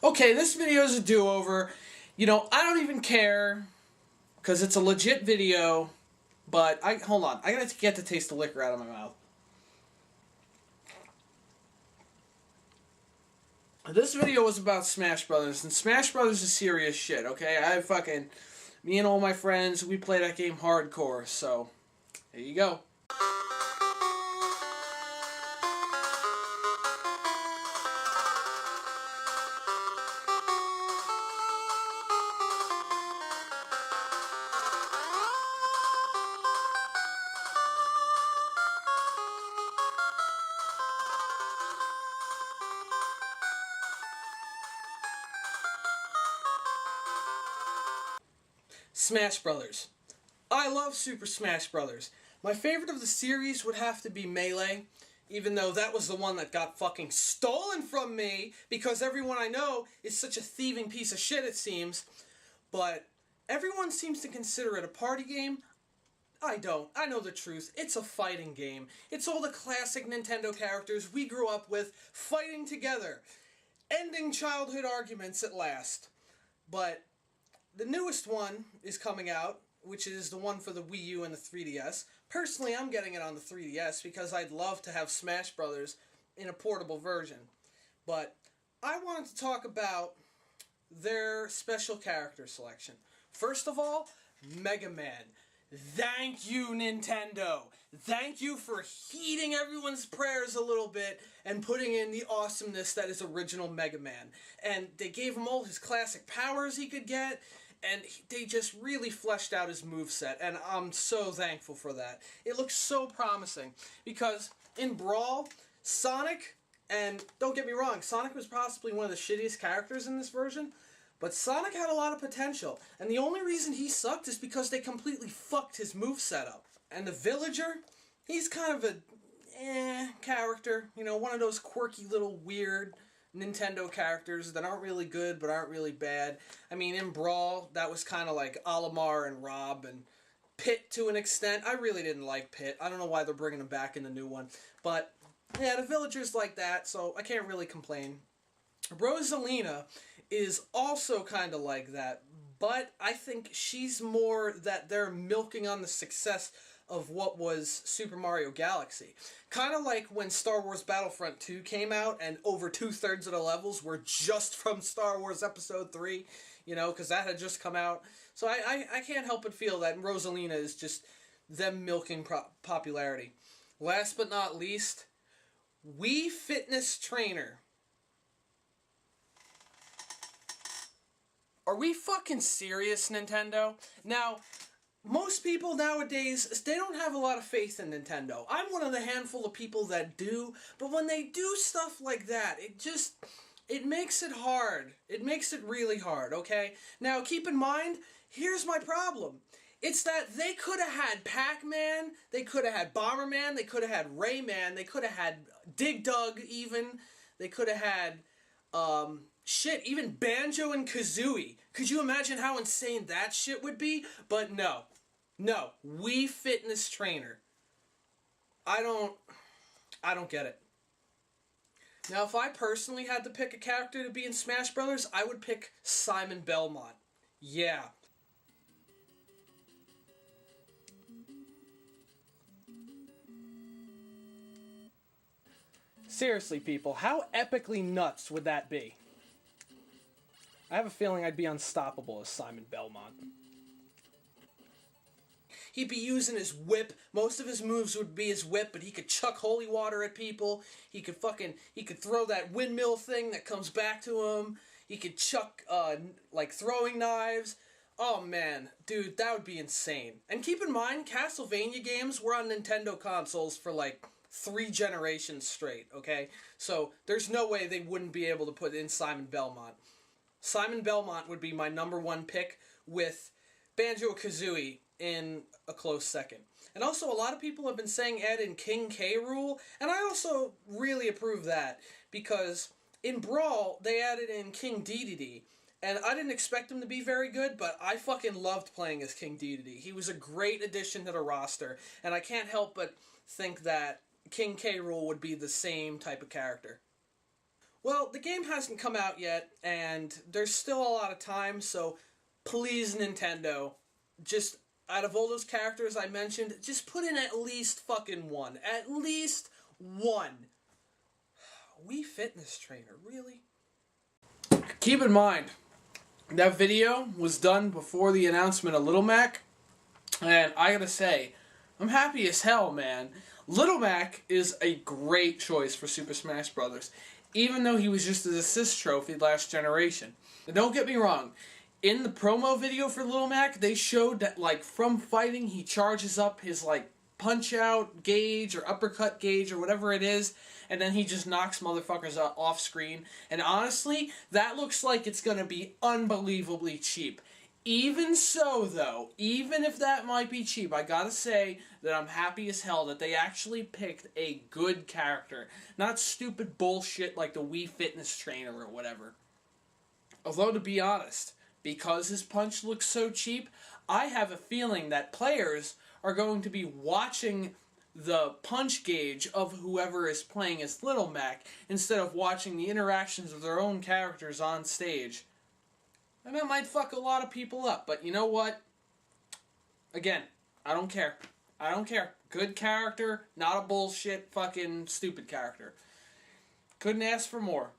Okay, this video is a do-over. I don't even care because it's a legit video. But hold on. I gotta get the taste of liquor out of my mouth. This video was about Smash Brothers, and Smash Brothers is serious shit. Okay, me and all my friends, we play that game hardcore. So, here you go. Smash Brothers. I love Super Smash Brothers. My favorite of the series would have to be Melee, even though that was the one that got fucking stolen from me because everyone I know is such a thieving piece of shit, it seems. But everyone seems to consider it a party game. I don't. I know the truth. It's a fighting game. It's all the classic Nintendo characters we grew up with fighting together, ending childhood arguments at last. But the newest one is coming out, which is the one for the Wii U and the 3DS. Personally, I'm getting it on the 3DS because I'd love to have Smash Brothers in a portable version. But I wanted to talk about their special character selection. First of all, Mega Man. Thank you, Nintendo. Thank you for heeding everyone's prayers a little bit and putting in the awesomeness that is original Mega Man. And they gave him all his classic powers he could get, and they just really fleshed out his moveset, and I'm so thankful for that. It looks so promising, because in Brawl, Sonic, and don't get me wrong, Sonic was possibly one of the shittiest characters in this version, but Sonic had a lot of potential, and the only reason he sucked is because they completely fucked his moveset up. And the Villager, he's kind of a character, one of those quirky little weird Nintendo characters that aren't really good but aren't really bad. I mean, in Brawl, that was kind of like Olimar and Rob and Pit to an extent. I really didn't like Pit. I don't know why they're bringing him back in the new one. But, yeah, the Villager's like that, so I can't really complain. Rosalina is also kind of like that, but I think she's more that they're milking on the success of what was Super Mario Galaxy. Kind of like when Star Wars Battlefront 2 came out and over 2/3 of the levels were just from Star Wars Episode 3, because that had just come out. So I can't help but feel that Rosalina is just them milking popularity. Last but not least, Wii Fitness Trainer. Are we fucking serious, Nintendo? Now, most people nowadays, they don't have a lot of faith in Nintendo. I'm one of the handful of people that do, but when they do stuff like that, it makes it hard. It makes it really hard, okay? Now, keep in mind, here's my problem. It's that they could have had Pac-Man, they could have had Bomberman, they could have had Rayman, they could have had Dig Dug even, they could have had, even Banjo and Kazooie. Could you imagine how insane that shit would be? But no. No. Wii Fitness Trainer. I don't get it. Now, if I personally had to pick a character to be in Smash Brothers, I would pick Simon Belmont. Yeah. Seriously, people, how epically nuts would that be? I have a feeling I'd be unstoppable as Simon Belmont. He'd be using his whip. Most of his moves would be his whip, but he could chuck holy water at people. He could throw that windmill thing that comes back to him. He could chuck, throwing knives. Oh man, dude, that would be insane. And keep in mind, Castlevania games were on Nintendo consoles for 3 generations straight, okay? So, there's no way they wouldn't be able to put in Simon Belmont. Simon Belmont would be my number 1 pick, with Banjo-Kazooie in a close second. And also, a lot of people have been saying add in King K. Rool, and I also really approve that, because in Brawl, they added in King Dedede, and I didn't expect him to be very good, but I fucking loved playing as King Dedede. He was a great addition to the roster, and I can't help but think that King K. Rool would be the same type of character. Well, the game hasn't come out yet, and there's still a lot of time, so please, Nintendo, just out of all those characters I mentioned, just put in at least fucking one. At least one. Wii Fitness Trainer, really? Keep in mind, that video was done before the announcement of Little Mac, and I gotta say, I'm happy as hell, man. Little Mac is a great choice for Super Smash Bros., even though he was just an assist trophy last generation. And don't get me wrong, in the promo video for Little Mac, they showed that, like, from fighting, he charges up his, like, punch-out gauge or uppercut gauge or whatever it is, and then he just knocks motherfuckers off screen. And honestly, that looks like it's gonna be unbelievably cheap. Even so, though, even if that might be cheap, I gotta say that I'm happy as hell that they actually picked a good character. Not stupid bullshit like the Wii Fitness Trainer or whatever. Although, to be honest, because his punch looks so cheap, I have a feeling that players are going to be watching the punch gauge of whoever is playing as Little Mac instead of watching the interactions of their own characters on stage. And that might fuck a lot of people up, but you know what? Again, I don't care. I don't care. Good character, not a bullshit fucking stupid character. Couldn't ask for more.